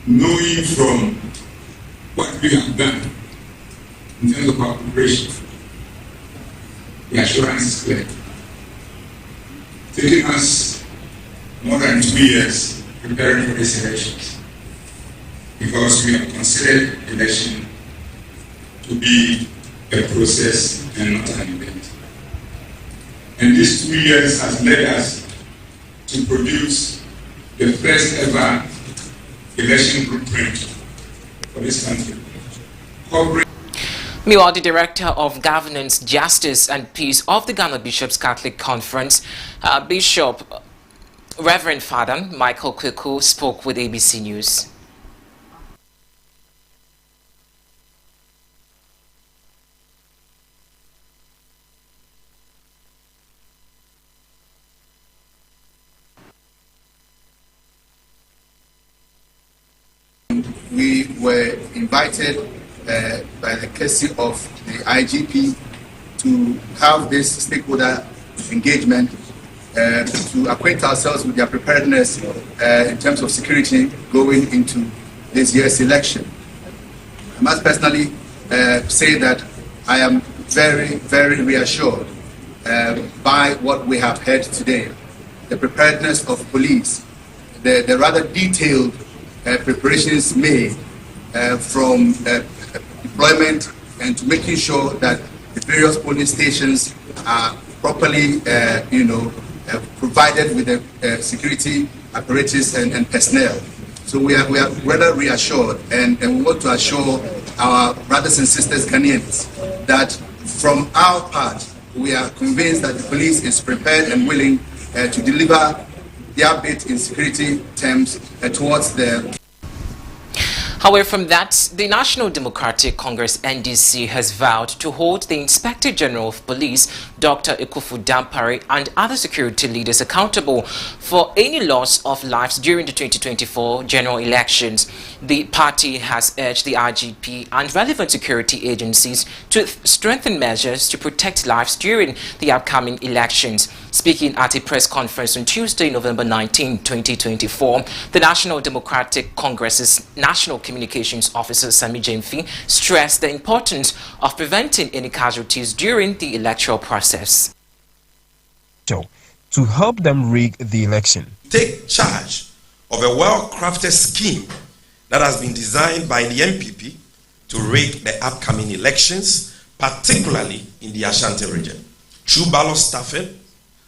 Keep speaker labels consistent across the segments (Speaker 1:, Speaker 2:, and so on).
Speaker 1: knowing from what we have done in terms of our preparation, the assurance is clear. Taking us more than 2 years preparing for these elections, because we have considered election to be a process and not an event. And these 2 years has led us to produce the first ever election blueprint for this country.
Speaker 2: Meanwhile, the Director of Governance, Justice and Peace of the Ghana Bishops Catholic Conference, Bishop Reverend Father Michael Kweku, spoke with ABC News.
Speaker 3: We were invited by the courtesy of the IGP to have this stakeholder engagement to acquaint ourselves with their preparedness in terms of security going into this year's election. I must personally say that I am very, very reassured by what we have heard today. The preparedness of police, the rather detailed preparations made from deployment and to making sure that the various polling stations are properly, provided with the security apparatus and personnel. So we are rather reassured, and we want to assure our brothers and sisters Ghanaians that from our part, we are convinced that the police is prepared and willing to deliver their bit in security terms towards the...
Speaker 2: However, from that, the National Democratic Congress NDC has vowed to hold the Inspector General of Police, Dr. Ekufu Dampare, and other security leaders accountable for any loss of lives during the 2024 general elections. The party has urged the IGP and relevant security agencies to strengthen measures to protect lives during the upcoming elections. Speaking at a press conference on Tuesday, November 19, 2024, the National Democratic Congress's National Communications Officer Sami Gyamfi stressed the importance of preventing any casualties during the electoral process.
Speaker 4: To help them rig the election.
Speaker 5: Take charge of a well-crafted scheme that has been designed by the NPP to rig the upcoming elections, particularly in the Ashanti region. Through ballot stuffing,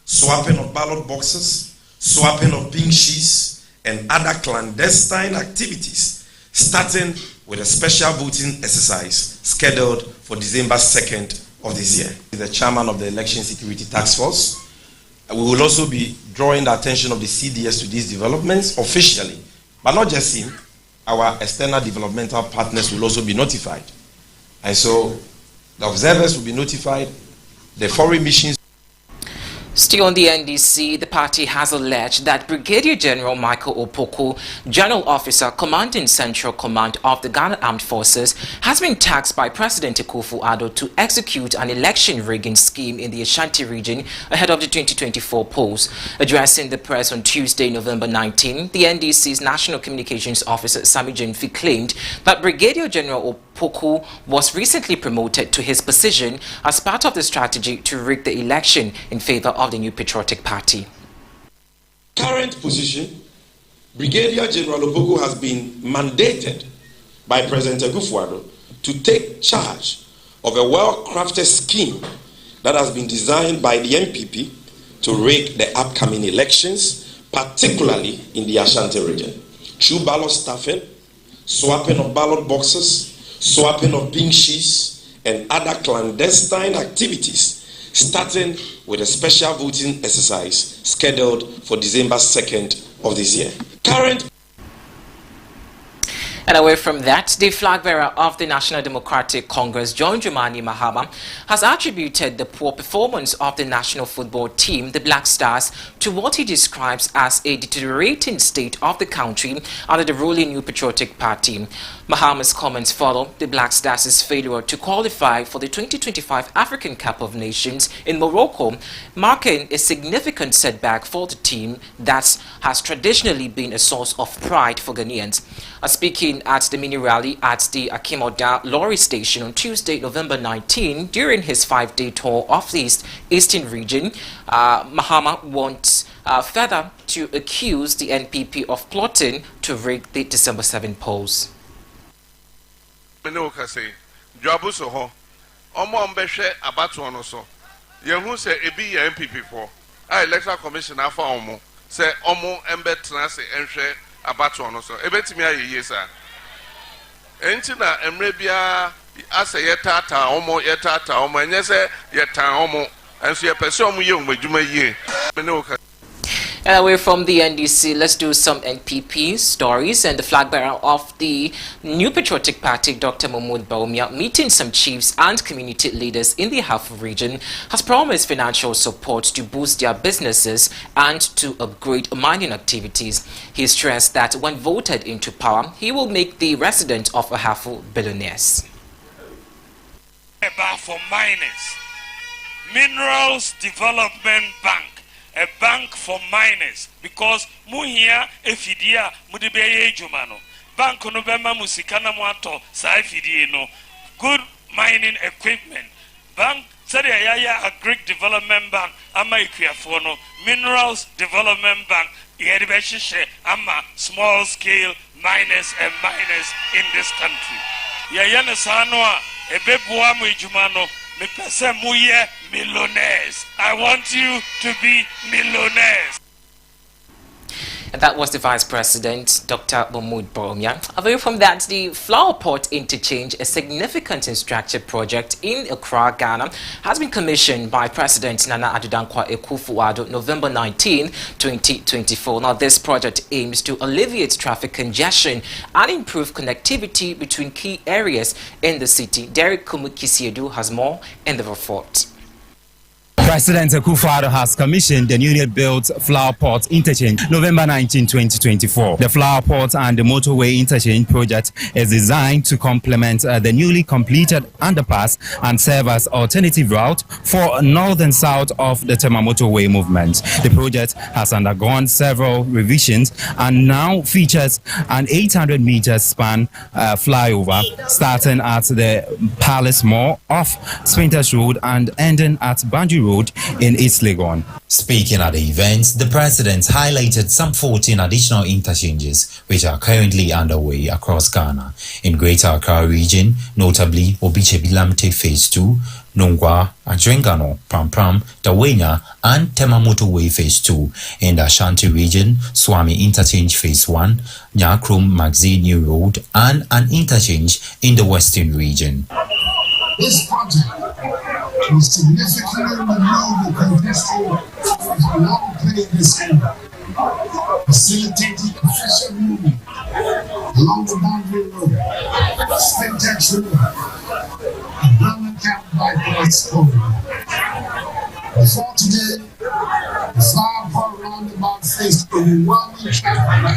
Speaker 5: swapping of ballot boxes, swapping of pink sheets, and other clandestine activities, starting with a special voting exercise scheduled for December 2nd of this year. The chairman of the Election Security Task Force. We will also be drawing the attention of the CDS to these developments officially, but not just him. Our external developmental partners will also be notified. And so the observers will be notified, the foreign missions.
Speaker 2: Still on the NDC, the party has alleged that Brigadier General Michael Opoku, General Officer commanding Central Command of the Ghana Armed Forces, has been tasked by President Akufo-Addo to execute an election rigging scheme in the Ashanti region ahead of the 2024 polls. Addressing the press on Tuesday, November 19, the NDC's National Communications Officer Sami Gyamfi claimed that Brigadier General Opoku was recently promoted to his position as part of the strategy to rig the election in favor of the New Patriotic Party.
Speaker 5: Current position, Brigadier General Opoku has been mandated by President Akufo-Addo to take charge of a well-crafted scheme that has been designed by the NPP to rig the upcoming elections, particularly in the Ashanti region. Through ballot stuffing, swapping of ballot boxes, swapping of pink sheets, and other clandestine activities, starting with a special voting exercise scheduled for December 2nd of this year.
Speaker 2: And away from that, the flag bearer of the National Democratic Congress, John Dramani Mahama, has attributed the poor performance of the national football team, the Black Stars, to what he describes as a deteriorating state of the country under the ruling New Patriotic Party. Mahama's comments follow the Black Stars' failure to qualify for the 2025 African Cup of Nations in Morocco, marking a significant setback for the team that has traditionally been a source of pride for Ghanaians. Speaking at the mini rally at the Akimoda Lorry Station on Tuesday, November 19, during his 5-day tour of the Eastern region, Mahama wants further to accuse the NPP of plotting to rig the December 7 polls.
Speaker 6: Electoral Commission afa omo say omo embetena se enhwe abato no so ebetimi ayeye sa enti na emre bia ase yetata omo enye se yetan omo enso ye pese omo ye omadwuma yie me ne oka.
Speaker 2: And away from the NDC, let's do some NPP stories. And the flag bearer of the New Patriotic Party, Dr. Mahmoud Bawumia, meeting some chiefs and community leaders in the Ahafo region, has promised financial support to boost their businesses and to upgrade mining activities. He stressed that when voted into power, he will make the residents of Ahafo billionaires.
Speaker 7: About for miners, Minerals Development Bank. A bank for miners, because muhia efidia mudibeye jumano bank no bema musikana mwato sa efidie no good mining equipment bank sade ya agric development bank ama ikuafo no Minerals Development Bank yedibeshishe ama small scale miners and miners in this country ya na sanwa ebebua mu ejumano me pese muye millionaires. I want you to be millionaires.
Speaker 2: And that was the Vice President, Dr. Mahmoud Bawumia. Away from that, the Flower Pot Interchange, a significant infrastructure project in Accra, Ghana, has been commissioned by President Nana Addo Dankwa Akufo-Addo November 19, 2024. Now, this project aims to alleviate traffic congestion and improve connectivity between key areas in the city. Derek Kumukisiedu has more in the report.
Speaker 4: President Akufo-Addo has commissioned the newly built Flower Pot Interchange November 19, 2024. The Flower Pot and the Motorway Interchange project is designed to complement the newly completed underpass and serve as alternative route for north and south of the Tema Motorway movement. The project has undergone several revisions and now features an 800-meter span flyover starting at the Palace Mall off Spinters Road and ending at Banji Road in East Legon.
Speaker 8: Speaking at the event, the president highlighted some 14 additional interchanges which are currently underway across Ghana. In Greater Accra region, notably Obiche-Bilamte Phase 2, Nongwa, Adrengano, Pram, Dawenya, and Tema Motorway Phase 2. In the Ashanti region, Swami Interchange Phase 1, Nyakrum Magzi New Road, and an interchange in the Western region.
Speaker 9: This project will significantly remove the congestion along this area, facilitating efficient movement along the boundary road, Spintex Road, and Birmingham bypass corridor. Before today, the Flower Pot roundabout faced overwhelming traffic,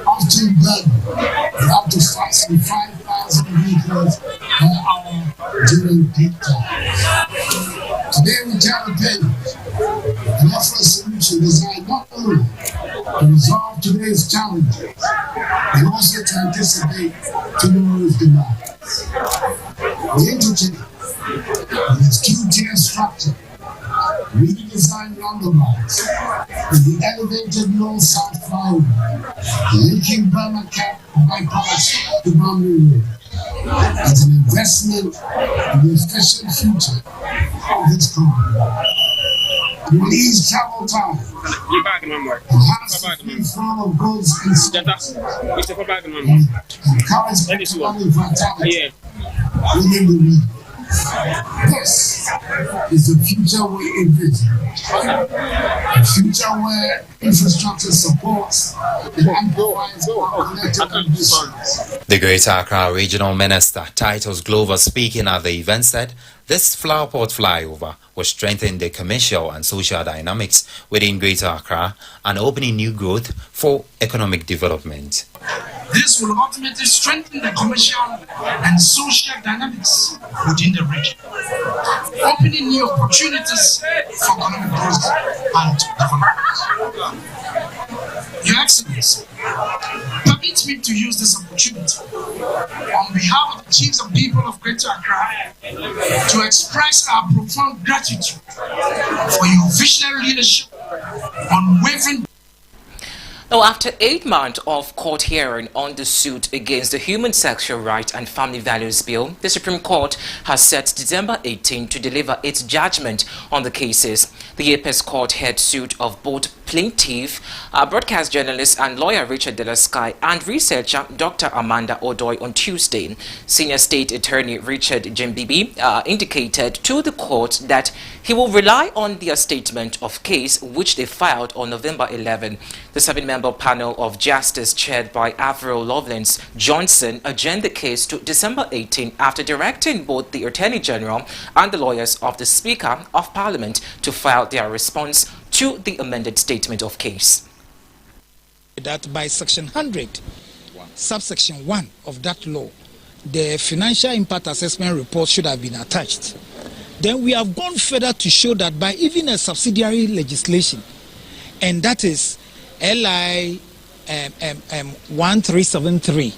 Speaker 9: often burdened with up to 5,000 vehicles per hour during peak times. Today we tell the payment and offer a solution designed not only to resolve today's challenges, but also to anticipate tomorrow's demands. The interchange, with its two-tier structure, redesigned roundabouts, with the elevated north-south flyover, linking Birmingham bypass to Boundary Road, as an investment in the efficient future of this country. Release travel time, enhance the free flow of goods and services, and encourage economic vitality within the region. This is the future we envision. A future where infrastructure supports and amplifies our collective ambitions.
Speaker 8: The Greater Accra Regional Minister, Titus Glover, speaking at the event, said this Flowerport flyover will strengthen the commercial and social dynamics within Greater Accra and opening new growth for economic development.
Speaker 10: This will ultimately strengthen the commercial and social dynamics within the region, opening new opportunities for economic growth and development. Your Excellency, permit me to use this opportunity on behalf of the chiefs and people of Greater Accra to express our profound gratitude for your visionary leadership, unwavering.
Speaker 2: Now, after 8 months of court hearing on the suit against the Human Sexual Rights and Family Values Bill, the Supreme Court has set December 18 to deliver its judgment on the cases. The Apex Court heard suit of both plaintiff, broadcast journalist and lawyer Richard Delasky and researcher Dr. Amanda Odoi on Tuesday. Senior State Attorney Richard Jembibi indicated to the court that he will rely on their statement of case, which they filed on November 11. The 7-member panel of justice chaired by Avril Lovelace Johnson adjourned the case to December 18 after directing both the Attorney General and the lawyers of the Speaker of Parliament to file their response to the amended statement of case.
Speaker 10: That by Section 100, subsection 1 of that law, the financial impact assessment report should have been attached. Then we have gone further to show that by even a subsidiary legislation, and that is LI 1373,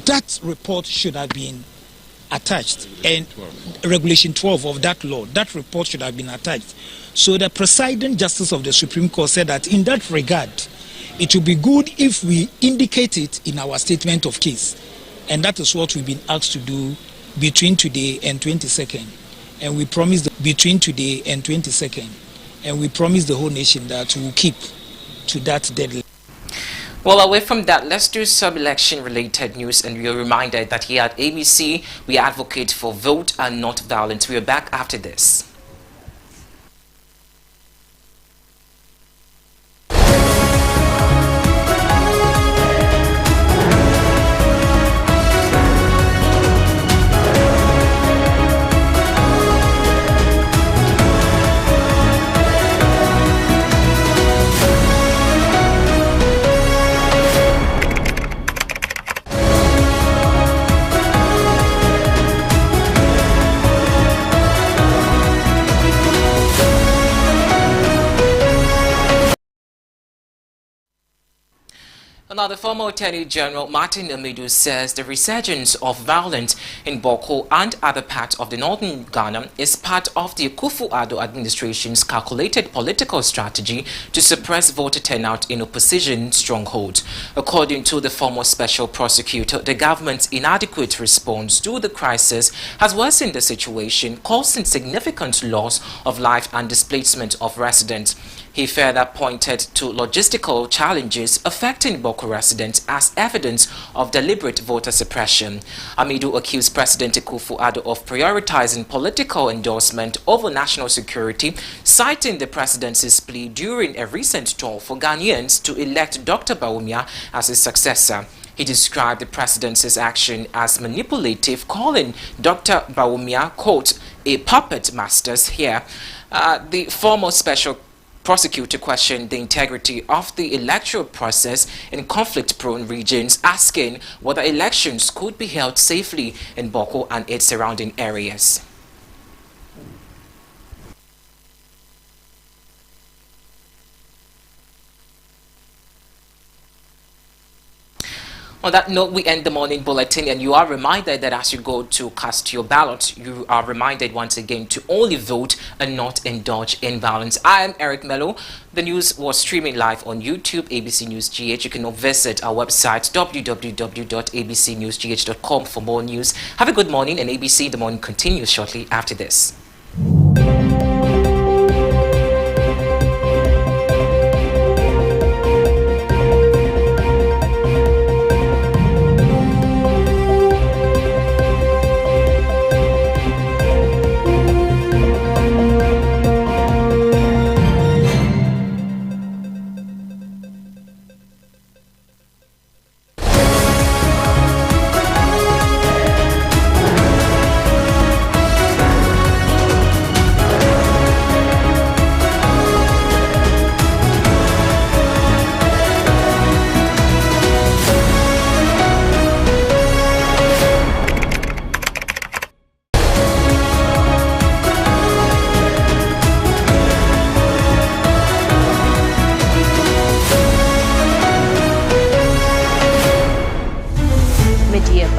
Speaker 10: that report should have been attached, and Regulation 12 of that law, that report should have been attached. So the presiding justice of the Supreme Court said that in that regard, it would be good if we indicate it in our statement of case. And that is what we've been asked to do between today and 22nd. And we promise between today and 22nd. And we promise the whole nation that we will keep to that deadline.
Speaker 2: Well, away from that, let's do some election related news, and we are reminded that here at ABC, we advocate for vote and not violence. We are back after this. Now, the former Attorney General Martin Amidu says the resurgence of violence in Bawku and other parts of the northern Ghana is part of the Akufo-Addo administration's calculated political strategy to suppress voter turnout in opposition strongholds. According to the former special prosecutor, the government's inadequate response to the crisis has worsened the situation, causing significant loss of life and displacement of residents. He further pointed to logistical challenges affecting Bawku residents as evidence of deliberate voter suppression. Amidu accused President Akufo-Addo of prioritizing political endorsement over national security, citing the presidency's plea during a recent tour for Ghanaians to elect Dr. Bawumia as his successor. He described the presidency's action as manipulative, calling Dr. Bawumia, quote, a puppet master here. The former special prosecutor questioned the integrity of the electoral process in conflict-prone regions, asking whether elections could be held safely in Bawku and its surrounding areas. On that note, we end the morning bulletin, and you are reminded that as you go to cast your ballot, you are reminded once again to only vote and not indulge in violence. I am Eric Mello. The news was streaming live on YouTube, ABC News GH. You can visit our website, www.abcnewsgh.com for more news. Have a good morning, and ABC The Morning continues shortly after this.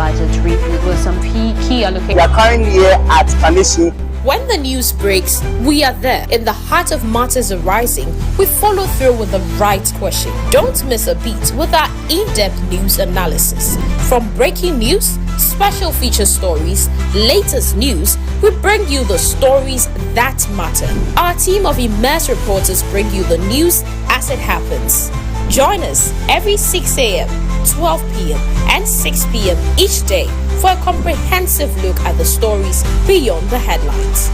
Speaker 11: budget review with some key allocations.
Speaker 12: We are currently here at Kanishi.
Speaker 13: When the news breaks, we are there. In the heart of matters arising, we follow through with the right question. Don't miss a beat with our in-depth news analysis. From breaking news, special feature stories, latest news, we bring you the stories that matter. Our team of immersed reporters bring you the news as it happens. Join us every 6 a.m., 12 p.m. and 6 p.m. each day for a comprehensive look at the stories beyond the headlines.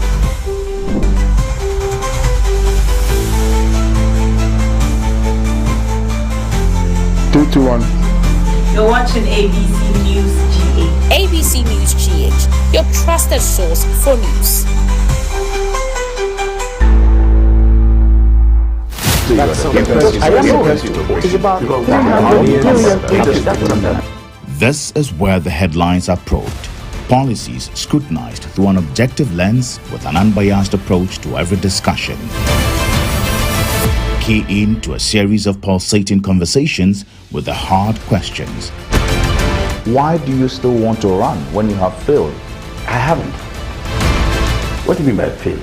Speaker 14: 221.
Speaker 15: You're watching ABC News GH.
Speaker 13: ABC News GH, your trusted source for news.
Speaker 16: This is where the headlines are probed, policies scrutinized through an objective lens with an unbiased approach to every discussion. Key in to a series of pulsating conversations with the hard questions.
Speaker 17: Why do you still want to run when you have failed?
Speaker 18: I haven't. What do you mean by failed?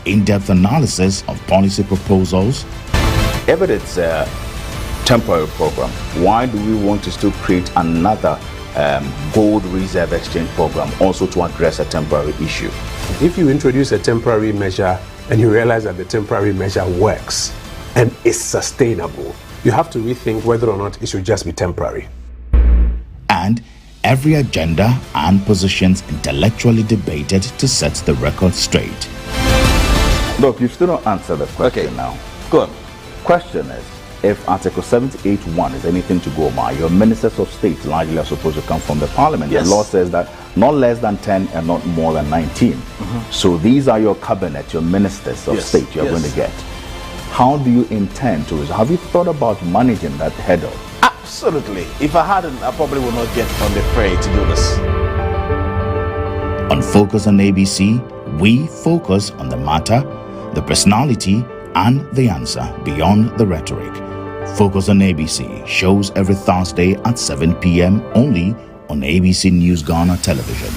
Speaker 16: In-depth analysis of policy proposals.
Speaker 17: If it's a temporary program, why do we want to still create another gold reserve exchange program also to address a temporary issue?
Speaker 14: If you introduce a temporary measure and you realize that the temporary measure works and is sustainable, you have to rethink whether or not it should just be temporary.
Speaker 16: And every agenda and positions intellectually debated to set the record straight.
Speaker 17: Look, you still don't answer the question now.
Speaker 18: Go on.
Speaker 17: Question is, if Article 78(1) is anything to go by, your ministers of state largely are supposed to come from the parliament.
Speaker 18: Yes.
Speaker 17: The law says that not less than 10 and not more than 19. So these are your cabinet, your ministers of state you're going to get. How do you intend to resolve? Have you thought about managing that head-on?
Speaker 18: Absolutely. If I hadn't, I probably would not get on the fray to do this.
Speaker 16: On Focus on ABC, we focus on the matter, the personality, and the answer beyond the rhetoric. Focus on ABC shows every Thursday at 7 p.m. only on ABC News Ghana television.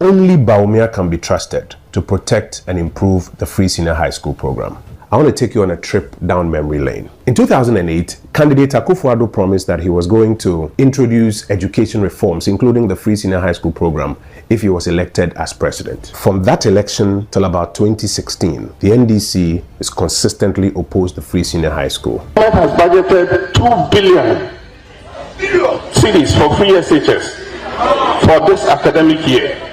Speaker 14: Only Bawumia can be trusted to protect and improve the free senior high school program. I want to take you on a trip down memory lane. In 2008, candidate Akufo-Addo promised that he was going to introduce education reforms, including the free senior high school program, if he was elected as president. From that election till about 2016, the NDC has consistently opposed the free senior high school.
Speaker 19: The government has budgeted 2 billion cedis for free SHS for this academic year.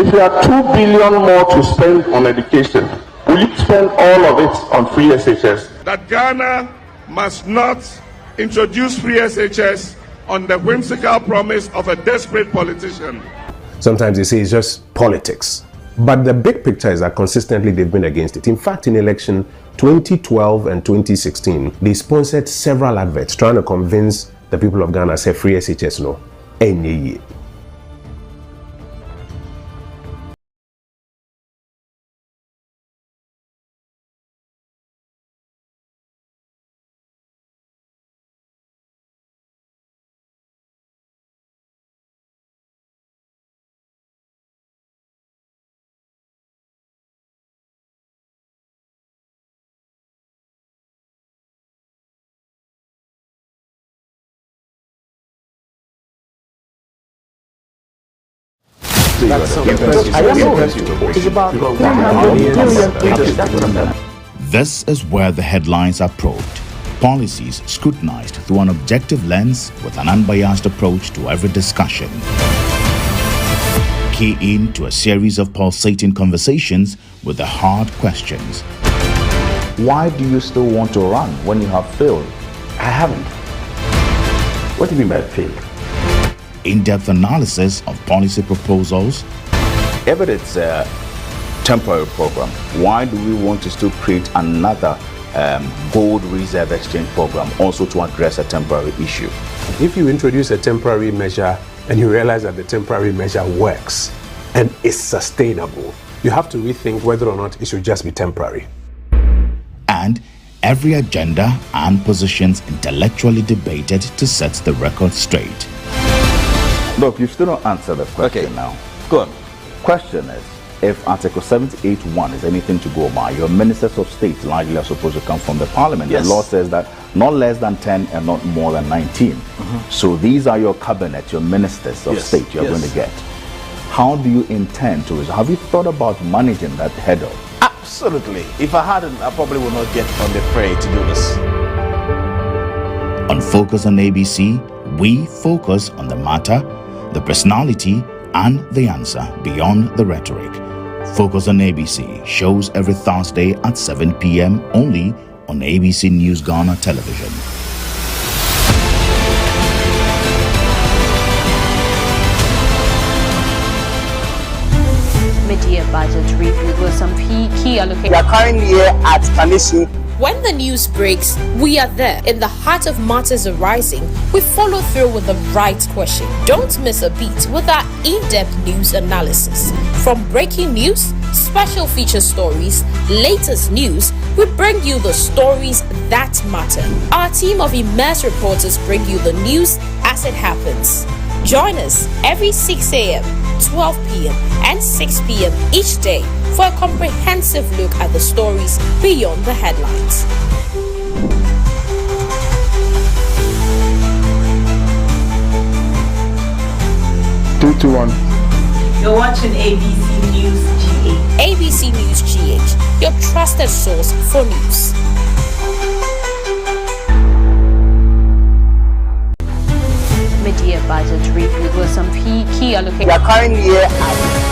Speaker 19: if you have 2 billion more to spend on education, will you spend all of it on free SHS?
Speaker 6: That Ghana must not introduce free SHS on the whimsical promise of a desperate politician.
Speaker 14: Sometimes they say it's just politics. But the big picture is that consistently they've been against it. In fact, in election 2012 and 2016, they sponsored several adverts trying to convince the people of Ghana say free SHS no. Any.
Speaker 16: This is where the headlines are probed, policies scrutinized through an objective lens with an unbiased approach to every discussion. Key in to a series of pulsating conversations with the hard questions.
Speaker 17: Why do you still want to run when you have failed?
Speaker 18: I haven't. What do you mean by failed?
Speaker 16: In-depth analysis of policy proposals.
Speaker 17: If it's a temporary program, why do we want to still create another gold reserve exchange program also to address a temporary issue?
Speaker 14: If you introduce a temporary measure and you realize that the temporary measure works and is sustainable, you have to rethink whether or not it should just be temporary.
Speaker 16: And every agenda and positions intellectually debated to set the record straight.
Speaker 17: Look, you still don't answer the question now.
Speaker 18: Go on.
Speaker 17: Question is, if Article 78(1) is anything to go by, your ministers of state largely are supposed to come from the parliament.
Speaker 18: Yes.
Speaker 17: The law says that not less than 10 and not more than 19. So these are your cabinet, your ministers of state you're going to get. How do you intend to resolve? Have you thought about managing that head-up?
Speaker 18: Absolutely. If I hadn't, I probably would not get on the fray to do this.
Speaker 16: On Focus on ABC, we focus on the matter, the personality, and the answer beyond the rhetoric. Focus on ABC shows every Thursday at 7 p.m. only on ABC News Ghana television.
Speaker 11: Mid-year budget review with some key allocations.
Speaker 12: We are currently at finishing.
Speaker 13: When the news breaks, we are there. In the heart of matters arising, we follow through with the right question. Don't miss a beat with our in-depth news analysis. From breaking news, special feature stories, latest news, we bring you the stories that matter. Our team of immersed reporters bring you the news as it happens. Join us every 6 a.m., 12 p.m. and 6 p.m. each day for a comprehensive look at the stories beyond the headlines.
Speaker 15: You're watching ABC News GH.
Speaker 13: ABC News GH, your trusted source for news.
Speaker 11: Mid-year budget review with some key allocations.
Speaker 12: We are currently at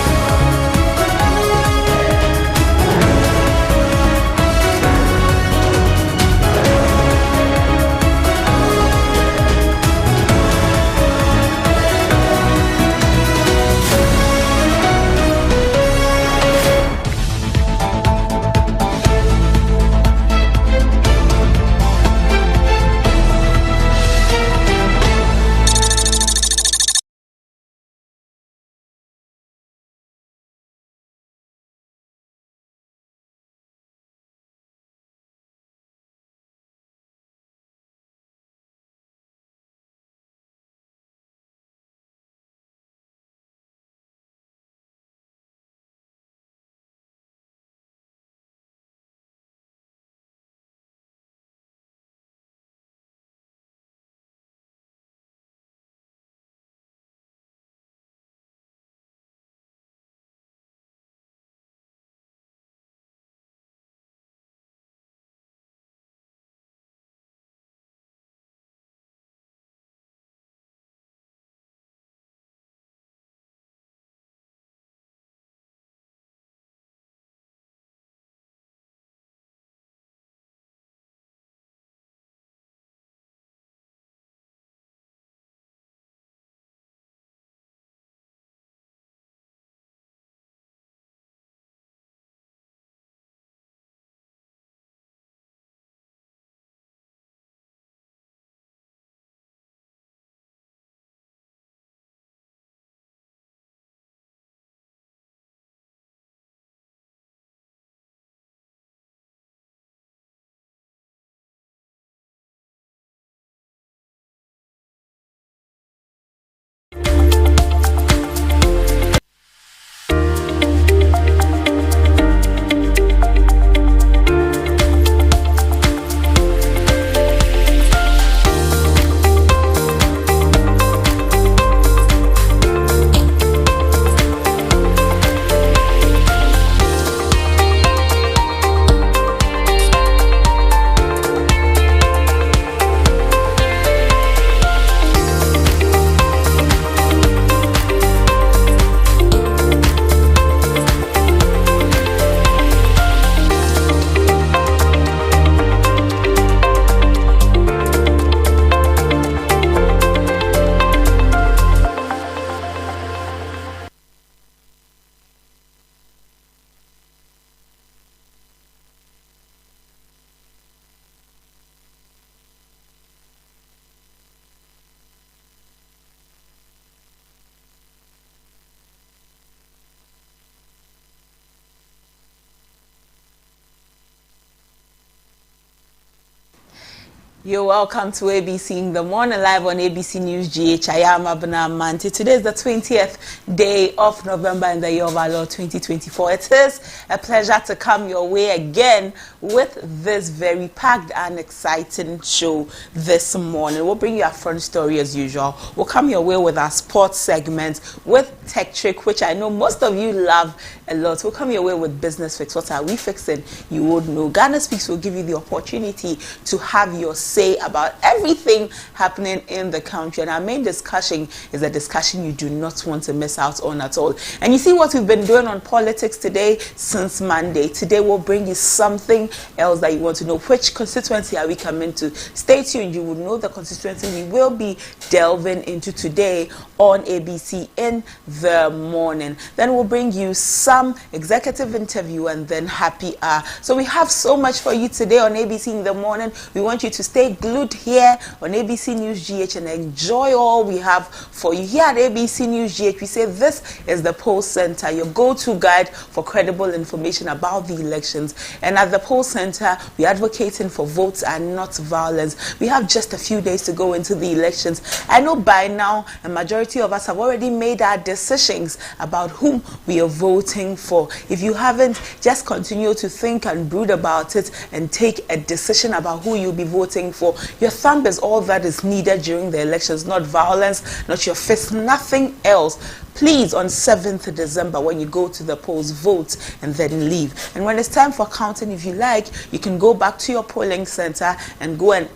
Speaker 20: You're welcome to ABC in the morning, live on ABC News GH. I am Abna Manti. Today is the 20th day of November in the year of our Lord 2024. It is a pleasure to come your way again with this very packed and exciting show this morning. We'll bring you a front story as usual. We'll come your way with our sports segment with Tech Trick, which I know most of you love a lot. We'll come your way with Business Fix. What are we fixing? You would know. Ghana Speaks will give you the opportunity to have your say about everything happening in the country. And our main discussion is a discussion you do not want to miss out on at all. And you see what we've been doing on politics today since Monday. Today we'll bring you something else that you want to know. Which constituency are we coming to? Stay tuned. You will know the constituency we will be delving into today on ABC in the morning. Then we'll bring you some executive interview and then happy hour. So we have so much for you today on ABC in the morning. We want you to stay glued here on ABC News GH and enjoy all we have for you. Here at ABC News GH, we say this is the Poll Center, your go-to guide for credible information about the elections. And at the Poll Center, we're advocating for votes and not violence. We have just a few days to go into the elections. I know by now a majority of us have already made our decisions about whom we are voting for. If you haven't, just continue to think and brood about it and take a decision about who you'll be voting for. Your thumb is all that is needed during the elections, not violence, not your fist, nothing else. Please, on 7th December, when you go to the polls, vote and then leave. And when it's time for counting, if you like, you can go back to your polling center and go and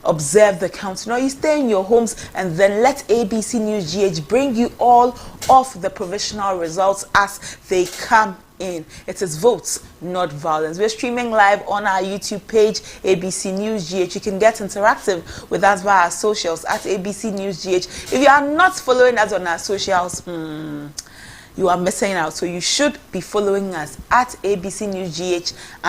Speaker 20: observe the counting, or you stay in your homes and then let ABC News GH bring you all of the provisional results as they come in. It is votes, not violence. We're streaming live on our YouTube page, ABC News GH. You can get interactive with us via our socials at ABC News GH. If you are not following us on our socials, you are missing out. So you should be following us at ABC News GH _.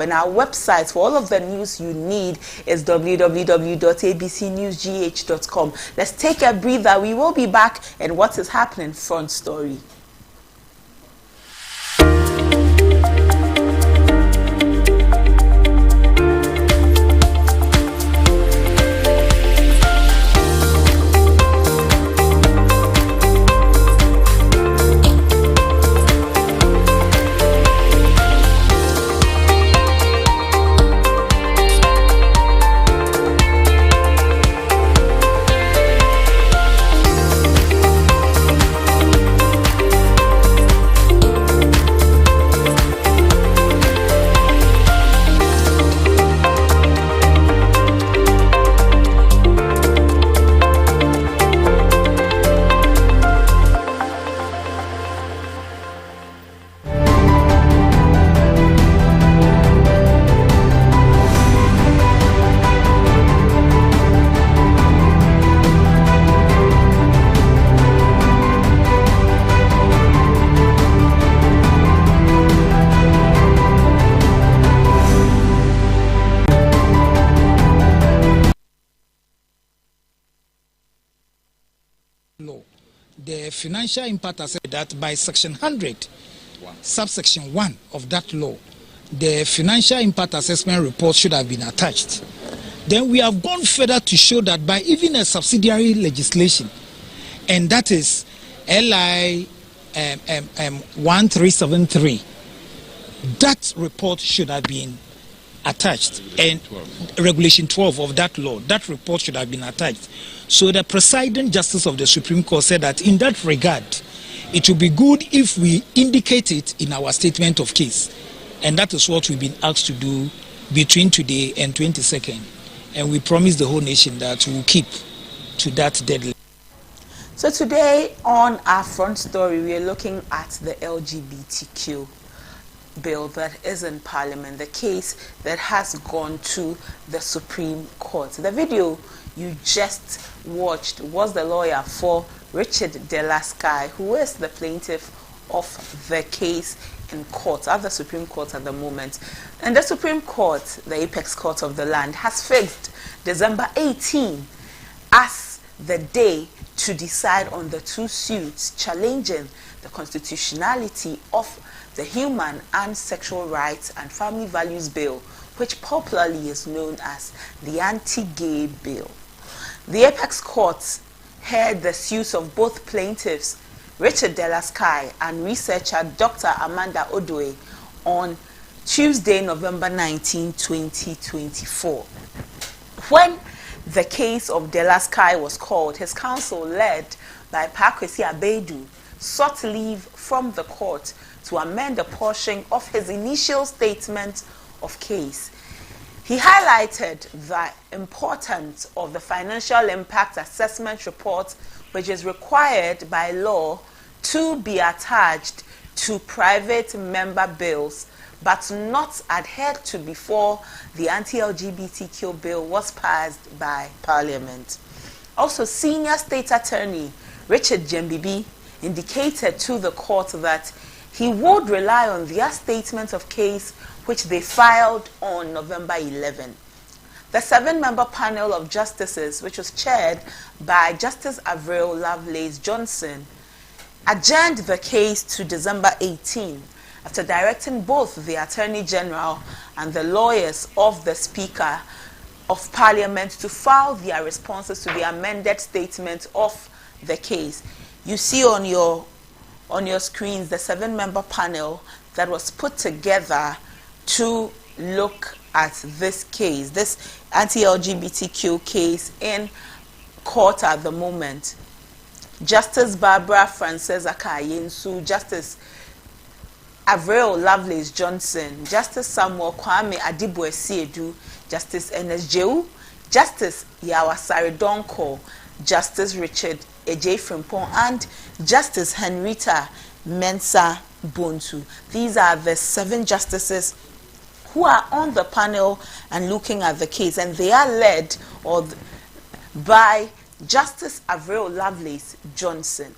Speaker 20: And our website for all of the news you need is www.abcnewsgh.com. Let's take a breather. We will be back and what is happening front story.
Speaker 10: The financial impact has said that by section 100, subsection 1 of that law, the financial impact assessment report should have been attached. Then we have gone further to show that by even a subsidiary legislation, and that is LI 1373, that report should have been attached, and regulation 12 of that law, that report should have been attached. So the presiding justice of the Supreme Court said that in that regard, it would be good if we indicate it in our statement of case. And that is what we've been asked to do between today and 22nd. And we promise the whole nation that we will keep to that deadline.
Speaker 20: So today on our front story, we are looking at the LGBTQ bill that is in Parliament, the case that has gone to the Supreme Court. The video you just watched was the lawyer for Richard Delasky, who is the plaintiff of the case in court, at the Supreme Court at the moment. And the Supreme Court, the apex court of the land, has fixed December 18 as the day to decide on the two suits challenging the constitutionality of the Human and Sexual Rights and Family Values Bill, which popularly is known as the Anti-Gay Bill. The Apex Court heard the suits of both plaintiffs, Richard Delasky and researcher Dr. Amanda Odoe, on Tuesday, November 19, 2024. When the case of Delasky was called, his counsel, led by Pakwesi Abedu, sought leave from the court to amend a portion of his initial statement of case. He highlighted the importance of the financial impact assessment report, which is required by law to be attached to private member bills, but not adhered to before the anti-LGBTQ bill was passed by Parliament. Also, Senior State Attorney Richard Jembibi indicated to the court that he would rely on their statement of case, which they filed on November 11. The 7-member panel of justices, which was chaired by Justice Avril Lovelace Johnson, adjourned the case to December 18 after directing both the Attorney General and the lawyers of the Speaker of Parliament to file their responses to the amended statement of the case. You see on your screens the 7-member panel that was put together to look at this case, this anti-LGBTQ case in court at the moment. Justice Barbara Frances Akayensu, Justice Avril Lovelace Johnson, Justice Samuel Kwame Adibwe-Siedu, Justice Ernest Jehu, Justice Yawasari Donko, Justice Richard Ejay Frimpong, and Justice Henrietta Mensah Bonsu. These are the 7 justices who are on the panel and looking at the case, and they are led by Justice Avril Lovelace Johnson.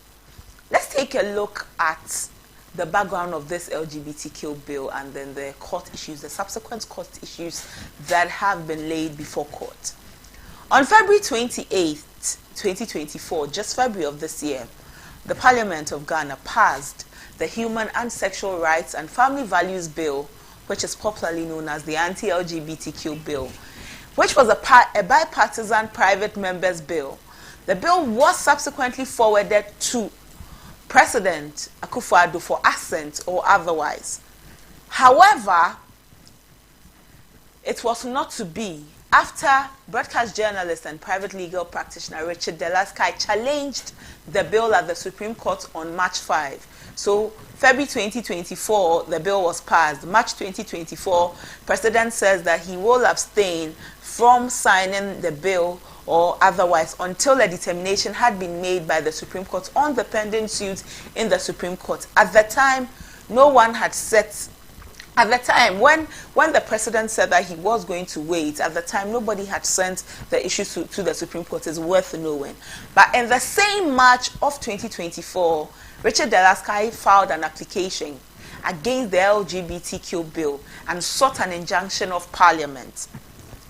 Speaker 20: Let's take a look at the background of this LGBTQ bill and then the court issues, the subsequent court issues that have been laid before court. On February 28, 2024, just February of this year, the Parliament of Ghana passed the Human and Sexual Rights and Family Values Bill, which is popularly known as the Anti-LGBTQ Bill, which was a bipartisan private members bill. The bill was subsequently forwarded to President Akufo-Addo for assent or otherwise. However, it was not to be after broadcast journalist and private legal practitioner Richard Delasky challenged the bill at the Supreme Court on March 5. So, February 2024, the bill was passed. March 2024, President says that he will abstain from signing the bill or otherwise until a determination had been made by the Supreme Court on the pending suit in the Supreme Court. At the time, no one had set. At the time, when the president said that he was going to wait, at the time, nobody had sent the issue to the Supreme Court. It's worth knowing. But in the same March of 2024, Richard Delasky filed an application against the LGBTQ bill and sought an injunction of Parliament.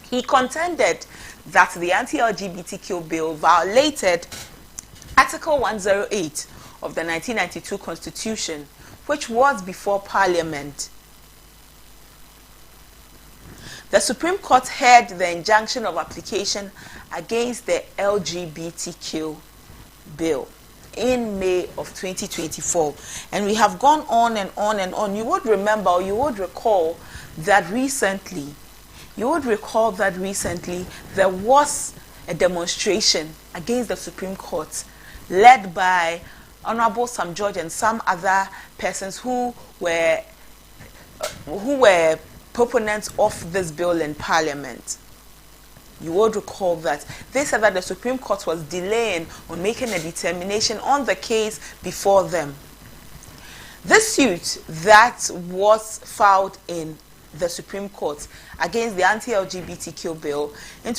Speaker 20: He contended that the anti-LGBTQ bill violated Article 108 of the 1992 Constitution, which was before Parliament. The Supreme Court heard the injunction of application against the LGBTQ bill in May of 2024. And we have gone on and on and on. You would remember, or you would recall that recently, there was a demonstration against the Supreme Court led by Honorable Sam George and some other persons who were proponents of this bill in Parliament. You would recall that they said that the Supreme Court was delaying on making a determination on the case before them. This suit that was filed in the Supreme Court against the anti-LGBTQ bill in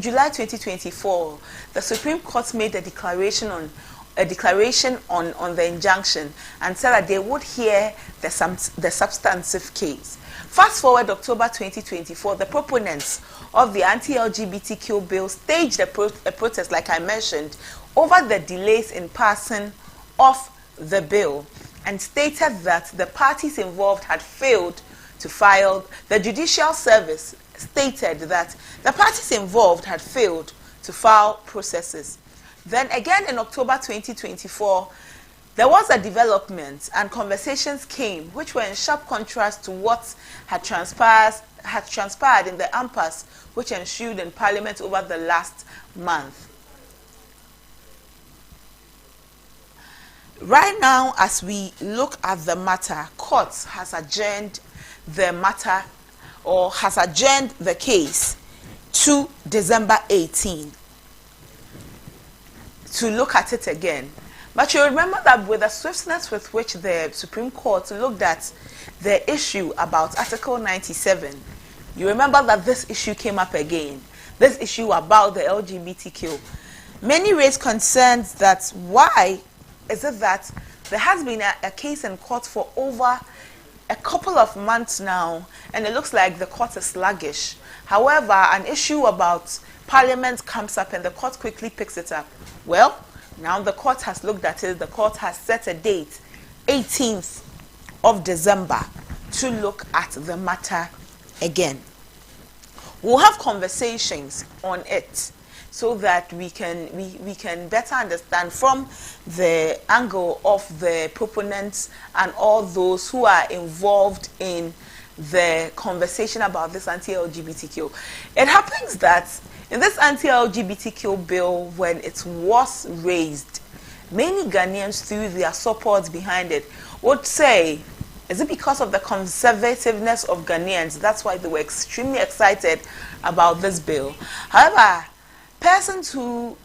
Speaker 20: July 2024, the Supreme Court made a declaration on the injunction and said that they would hear the substantive case. Fast forward October 2024, the proponents of the anti-LGBTQ bill staged a protest, like I mentioned, over the delays in passing of the bill and stated that the parties involved had failed to file, the Judicial Service stated that the parties involved had failed to file processes. Then again in October 2024, there was a development and conversations came which were in sharp contrast to what had transpired in the impasse which ensued in Parliament over the last month. Right now, as we look at the matter, court has adjourned the matter or has adjourned the case to December 18 to look at it again. But you remember that with the swiftness with which the Supreme Court looked at the issue about Article 97, you remember that this issue came up again, this issue about the LGBTQ. Many raised concerns that why is it that there has been a case in court for over a couple of months now, and it looks like the court is sluggish. However, an issue about Parliament comes up and the court quickly picks it up. Well, now the court has looked at it. The court has set a date, 18th of December, to look at the matter again. We'll have conversations on it so that we can better understand from the angle of the proponents and all those who are involved in the conversation about this anti-LGBTQ. It happens that in this anti-LGBTQ bill, when it was raised, many Ghanaians, through their support behind it, would say, is it because of the conservativeness of Ghanaians? That's why they were extremely excited about this bill. However, persons who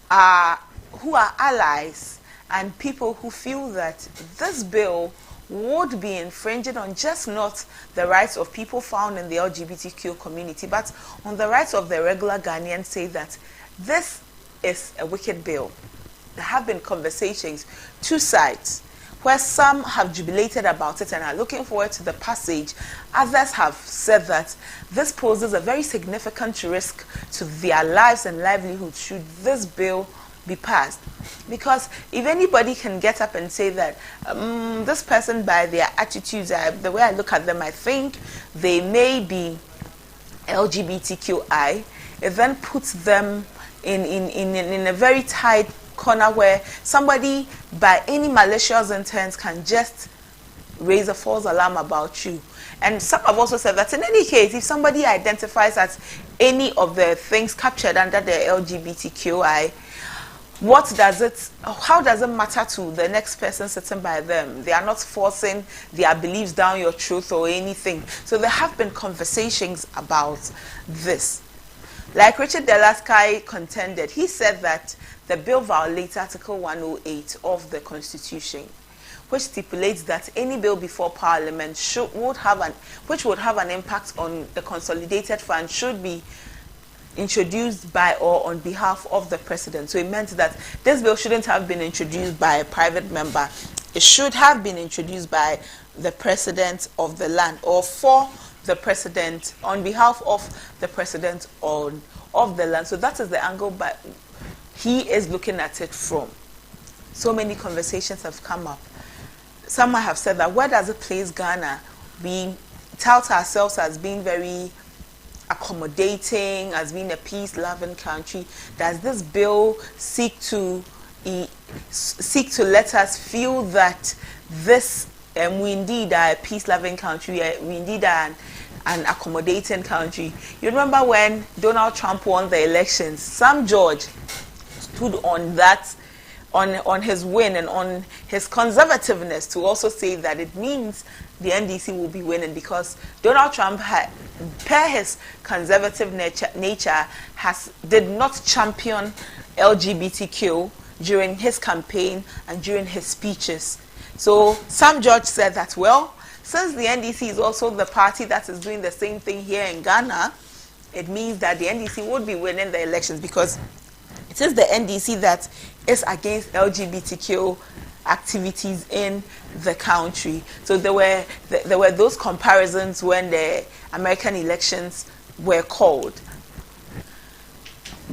Speaker 20: are allies and people who feel that this bill would be infringing on just not the rights of people found in the LGBTQ community, but on the rights of the regular Ghanaians, say that this is a wicked bill. There have been conversations, two sides, where some have jubilated about it and are looking forward to the passage. Others have said that this poses a very significant risk to their lives and livelihood should this bill be passed. Because if anybody can get up and say that this person, by their attitudes, the way I look at them, I think they may be LGBTQI, it then puts them in a very tight corner where somebody, by any malicious intent, can just raise a false alarm about you. And some have also said that in any case, if somebody identifies as any of the things captured under the LGBTQI, how does it matter to the next person sitting by them? They are not forcing their beliefs down your throat or anything. So there have been conversations about this. Like Richard Delaskai contended, he said that the bill violates Article 108 of the Constitution, which stipulates that any bill before Parliament which would have an impact on the consolidated fund should be introduced by or on behalf of the President. So it meant that this bill shouldn't have been introduced by a private member. It should have been introduced by the President of the land, or for the President, on behalf of the President of the land. So that is the angle but he is looking at it from. So many conversations have come up. Some have said that where does it place Ghana? We tout ourselves as being very accommodating, as being a peace-loving country. Does this bill seek to let us feel that this we indeed are a peace-loving country, we indeed are an accommodating country? You remember when Donald Trump won the elections, Sam George stood on that, on his win and on his conservativeness to also say that it means the NDC will be winning, because Donald Trump, per his conservative nature, did not champion LGBTQ during his campaign and during his speeches. So Sam George said that, well, since the NDC is also the party that is doing the same thing here in Ghana, it means that the NDC would be winning the elections, because it is the NDC that is against LGBTQ activities in the country. So there were those comparisons when the American elections were called.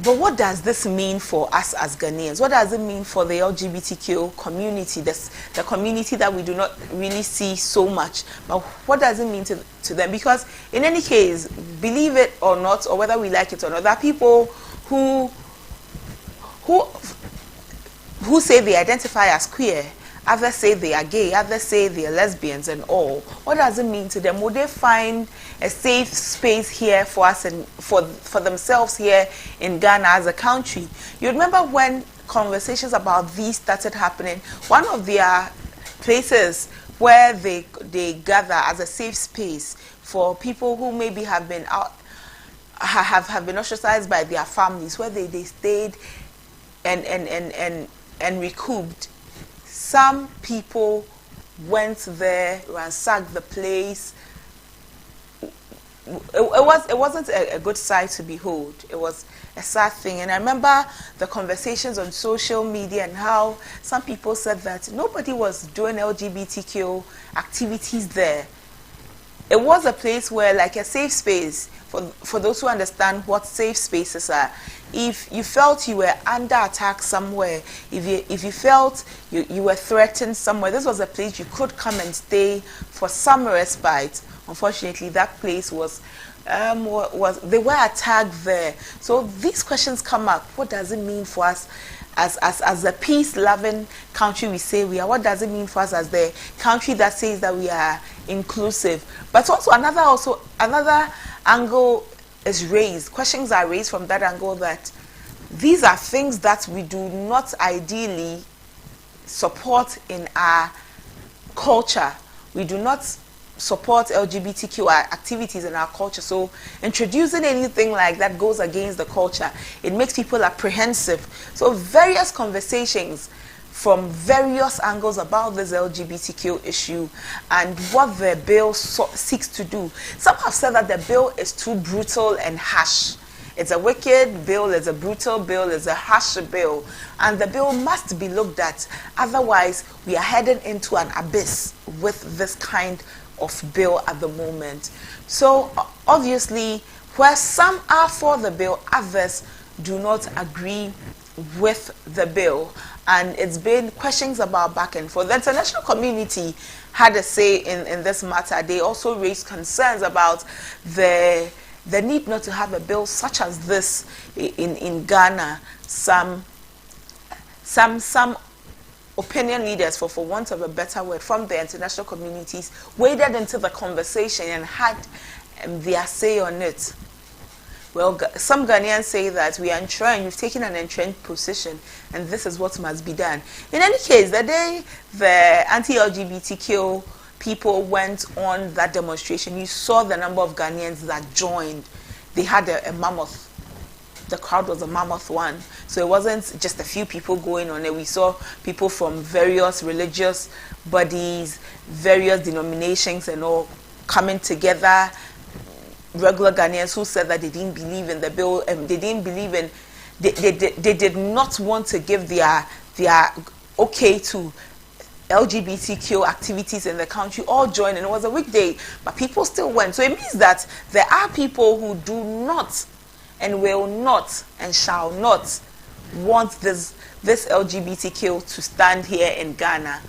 Speaker 20: But what does this mean for us as Ghanaians? What does it mean for the LGBTQ community, the community that we do not really see so much? But what does it mean to them? Because in any case, believe it or not, or whether we like it or not, there are people who say they identify as queer, others say they are gay, others say they are lesbians and all. What does it mean to them? Would they find a safe space here for us and for themselves here in Ghana as a country? You remember when conversations about these started happening, one of their places where they gather as a safe space for people who maybe have been ostracized by their families, where they stayed and recouped. Some people went there, ransacked the place. It wasn't a good sight to behold. It was a sad thing. And I remember the conversations on social media and how some people said that nobody was doing LGBTQ activities there. It was a place where, like a safe space, for those who understand what safe spaces are. If you felt you were under attack somewhere, if you felt you were threatened somewhere, this was a place you could come and stay for some respite. Unfortunately, that place was they were attacked there. So these questions come up. What does it mean for us as a peace-loving country we say we are? What does it mean for us as the country that says that we are inclusive? But also another angle is raised. Questions are raised from that angle that these are things that we do not ideally support in our culture. We do not support LGBTQ activities in our culture. So introducing anything like that goes against the culture. It makes people apprehensive. So various conversations from various angles about this LGBTQ issue and what the bill seeks to do. Some have said that the bill is too brutal and harsh. It's a wicked bill, it's a brutal bill, it's a harsh bill, and the bill must be looked at. Otherwise, we are heading into an abyss with this kind of bill at the moment. So obviously, where some are for the bill, others do not agree with the bill. And it's been questions about back and forth. The international community had a say in this matter. They also raised concerns about the need not to have a bill such as this in Ghana. Some opinion leaders, for want of a better word, from the international communities waded into the conversation and had their say on it. Well, some Ghanaians say that we are entrenched, we've taken an entrenched position, and this is what must be done. In any case, the day the anti-LGBTQ people went on that demonstration, you saw the number of Ghanaians that joined. They had a mammoth. The crowd was a mammoth one. So it wasn't just a few people going on it. We saw people from various religious bodies, various denominations and all coming together. Regular Ghanaians who said that they didn't believe in the bill, they didn't believe in, they did not want to give their okay to LGBTQ activities in the country, all joined, and it was a weekday, but people still went. So it means that there are people who do not and will not and shall not want this LGBTQ to stand here in Ghana.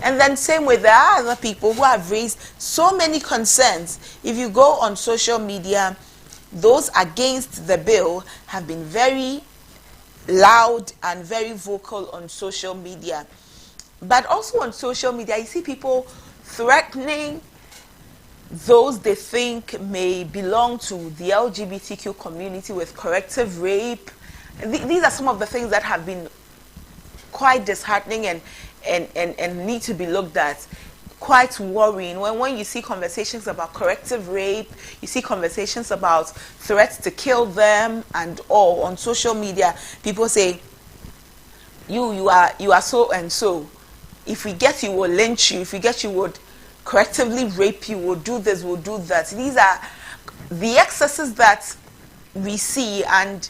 Speaker 20: And then same way, there are other people who have raised so many concerns. If you go on social media, those against the bill have been very loud and very vocal on social media. But also on social media, you see people threatening those they think may belong to the LGBTQ community with corrective rape. These are some of the things that have been quite disheartening and need to be looked at. Quite worrying when you see conversations about corrective rape, you see conversations about threats to kill them and all on social media. People say, you are so and so. If we get you, we'll lynch you. If we get you, we'll correctively rape you. We'll do this, we'll do that. These are the excesses that we see, and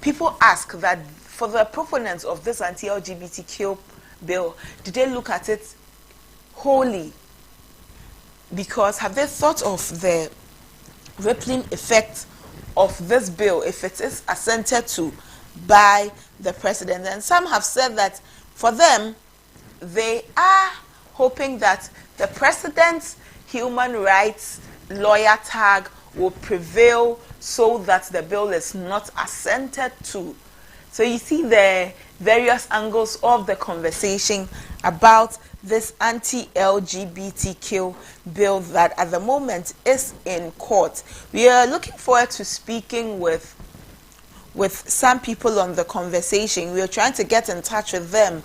Speaker 20: people ask that for the proponents of this anti-LGBTQ bill, did they look at it wholly? Because have they thought of the rippling effect of this bill if it is assented to by the president. And some have said that for them, they are hoping that the president's human rights lawyer tag will prevail so that the bill is not assented to. So you see the various angles of the conversation about this anti-LGBTQ bill that at the moment is in court. We are looking forward to speaking with some people on the conversation. We are trying to get in touch with them.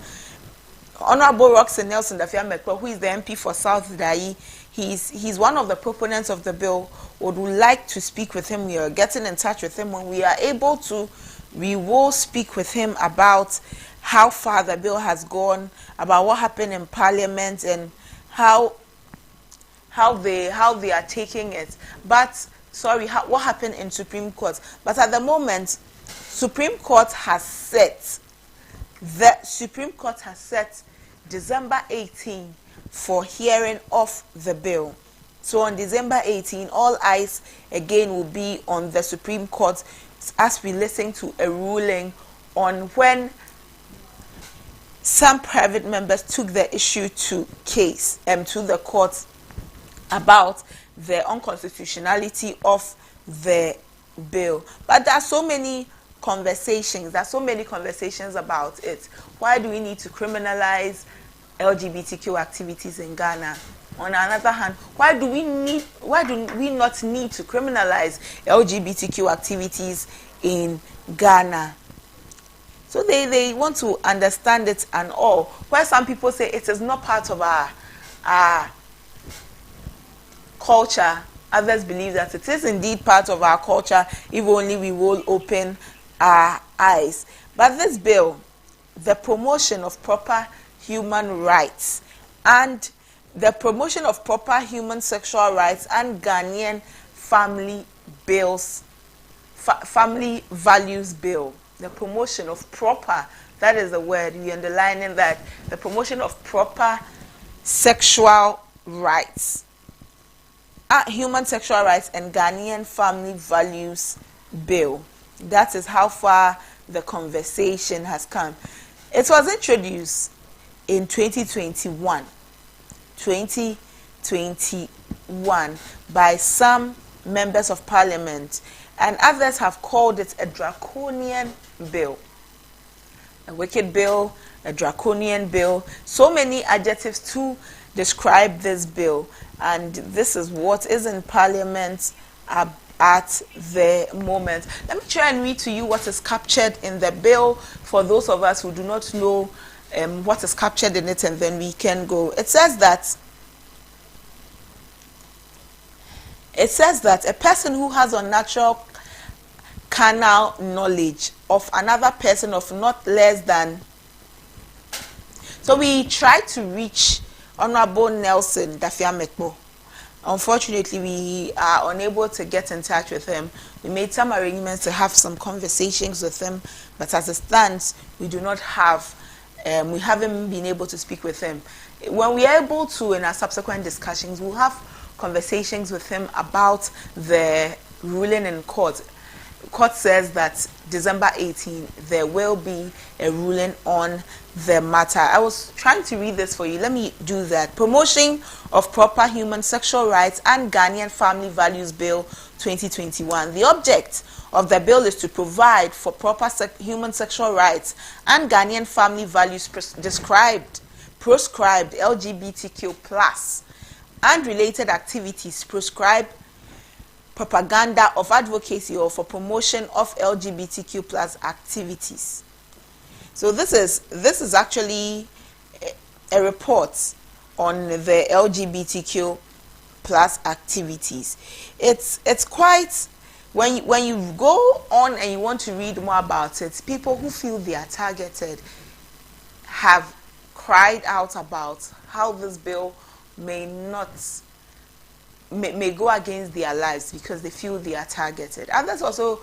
Speaker 20: Honorable Roxanne Nelson Dafia-Mekpo, who is the MP for South Dayi, he's one of the proponents of the bill. Would like to speak with him. We are getting in touch with him. When we are able to, we will speak with him about how far the bill has gone, about what happened in Parliament, and how they are taking it. But sorry, what happened in Supreme Court? But at the moment, Supreme Court has set December 18 for hearing of the bill. So on December 18, all eyes again will be on the Supreme Court as we listen to a ruling on when some private members took the issue to the court about the unconstitutionality of the bill. But there are so many conversations. About it. Why do we need to criminalize LGBTQ activities in Ghana? On the other hand, why do we not need to criminalize LGBTQ activities in Ghana? So they want to understand it and all. Where some people say it is not part of our culture, others believe that it is indeed part of our culture, if only we will open our eyes. But this bill, the promotion of proper human rights and the promotion of proper human sexual rights and Ghanaian family values bill. The promotion of proper, that is the word, we underlining that, the promotion of proper sexual rights, human sexual rights and Ghanaian family values bill. That is how far the conversation has come. It was introduced in 2021 by some members of parliament, and others have called it a draconian bill, a wicked bill, a draconian bill, so many adjectives to describe this bill. And this is what is in parliament at the moment. Let me try and read to you what is captured in the bill for those of us who do not know what is captured in it, and then we can go. It says that a person who has unnatural carnal knowledge of another person of not less than. So we tried to reach Honorable Nelson Dafia-Mekpo. Unfortunately, we are unable to get in touch with him. We made some arrangements to have some conversations with him, but as it stands, we do not have. We haven't been able to speak with him. When we are able to, in our subsequent discussions, we'll have conversations with him about the ruling in court. Court says that December 18, there will be a ruling on the matter. I was trying to read this for you. Let me do that. Promotion of Proper Human Sexual Rights and Ghanaian Family Values Bill 2021. The object of the bill is to provide for proper human sexual rights and Ghanaian family values proscribed LGBTQ+ and related activities, prescribe propaganda of advocacy or for promotion of LGBTQ+ activities. So this is actually a report on the LGBTQ+ activities. It's quite, when you go on and you want to read more about it, people who feel they are targeted have cried out about how this bill may go against their lives because they feel they are targeted. Others also,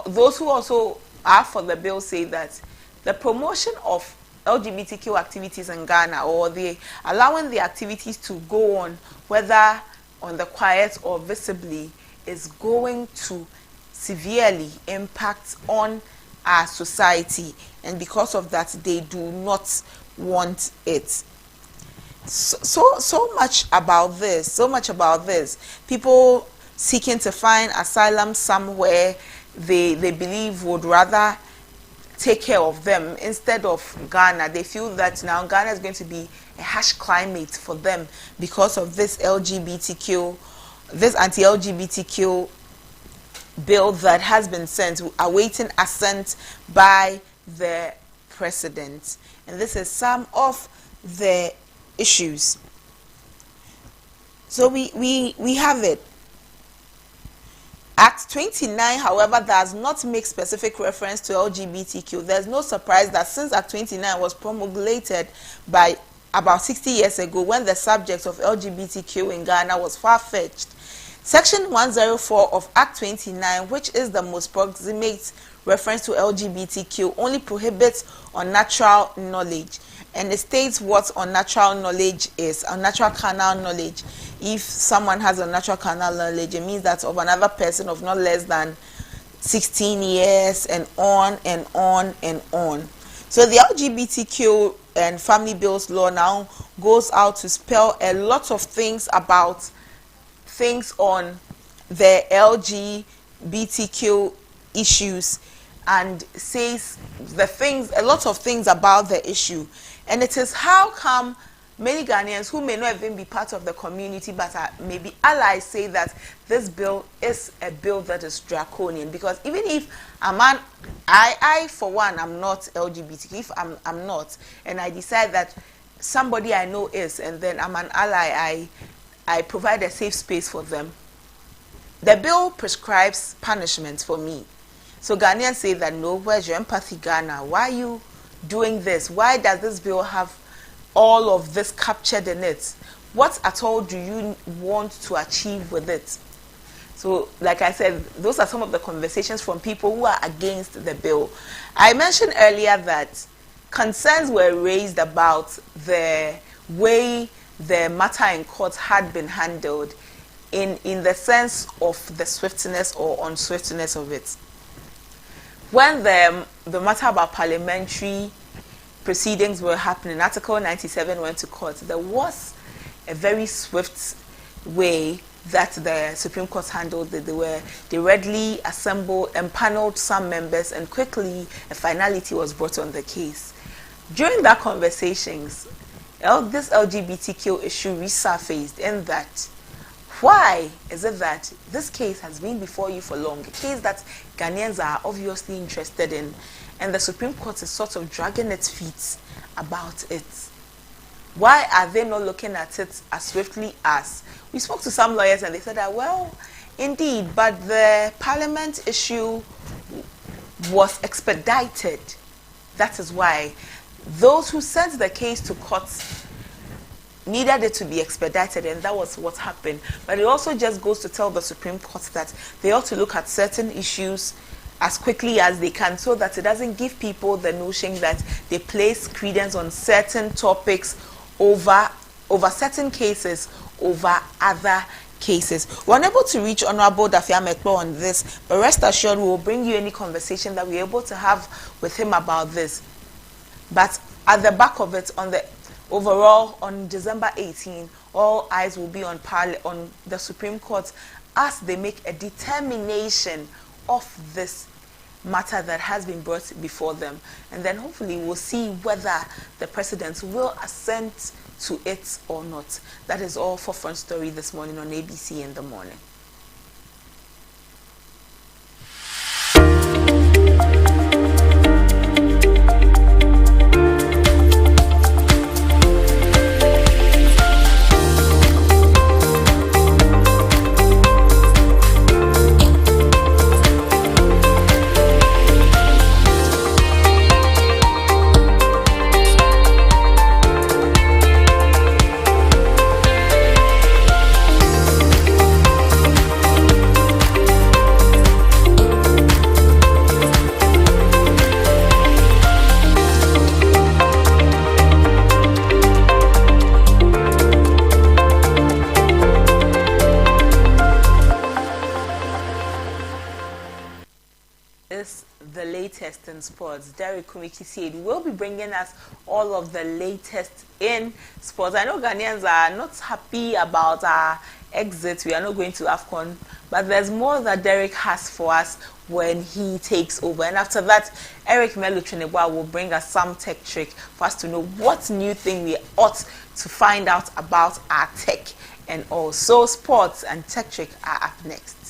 Speaker 20: those who also are for the bill, say that the promotion of LGBTQ activities in Ghana, or the allowing the activities to go on, whether on the quiet or visibly, is going to severely impact on our society, and because of that they do not want it. So much about this. People seeking to find asylum somewhere they believe would rather take care of them instead of Ghana. They feel that now Ghana is going to be a harsh climate for them because of this anti-LGBTQ bill that has been sent, awaiting assent by the president. And this is some of the issues. So we have it. Act 29, however, does not make specific reference to LGBTQ. There's no surprise that since Act 29 was promulgated by about 60 years ago, when the subject of LGBTQ in Ghana was far-fetched, Section 104 of Act 29, which is the most proximate reference to LGBTQ, only prohibits unnatural knowledge. And it states what unnatural knowledge is, unnatural carnal knowledge. If someone has unnatural carnal knowledge, it means that of another person of not less than 16 years and on and on and on. So the LGBTQ and Family Bills Law now goes out to spell a lot of things about things on the LGBTQ issues and says a lot of things about the issue. And it is how come many Ghanaians who may not even be part of the community but are maybe allies say that this bill is a bill that is draconian. Because even if I for one, I'm not LGBTQ, if I'm not, and I decide that somebody I know is, and then I'm an ally, I provide a safe space for them, the bill prescribes punishment for me. So Ghanaians say that, no, where's your empathy, Ghana? Why are you doing this? Why does this bill have all of this captured in it? What at all do you want to achieve with it? So, like I said, those are some of the conversations from people who are against the bill. I mentioned earlier that concerns were raised about the way the matter in court had been handled in the sense of the swiftness or unswiftness of it. When the matter about parliamentary proceedings were happening, Article 97 went to court. There was a very swift way that the Supreme Court handled it. They readily assembled, empaneled some members, and quickly a finality was brought on the case. During that conversations, this LGBTQ issue resurfaced in that, why is it that this case has been before you for long, a case that Ghanaians are obviously interested in, and the Supreme Court is sort of dragging its feet about it? Why are they not looking at it as swiftly as? We spoke to some lawyers and they said that, well, indeed, but the parliament issue was expedited. That is why those who sent the case to court needed it to be expedited, and that was what happened. But it also just goes to tell the Supreme Court that they ought to look at certain issues as quickly as they can, so that it doesn't give people the notion that they place credence on certain topics over certain cases over other cases. We're unable to reach Honorable Dafia Mekpo on this, but rest assured we will bring you any conversation that we're able to have with him about this. But at the back of it, overall, on December 18, all eyes will be on the Supreme Court as they make a determination of this matter that has been brought before them. And then hopefully we'll see whether the president will assent to it or not. That is all for Front Story this morning on ABC in the Morning. latest in sports. Derek Kumiki will be bringing us all of the latest in sports. I know Ghanaians are not happy about our exit. We are not going to AFCON, but there's more that Derek has for us when he takes over. And after that, Eric Melu Trinebwa will bring us some tech trick for us to know what new thing we ought to find out about our tech and also sports and tech trick are up next.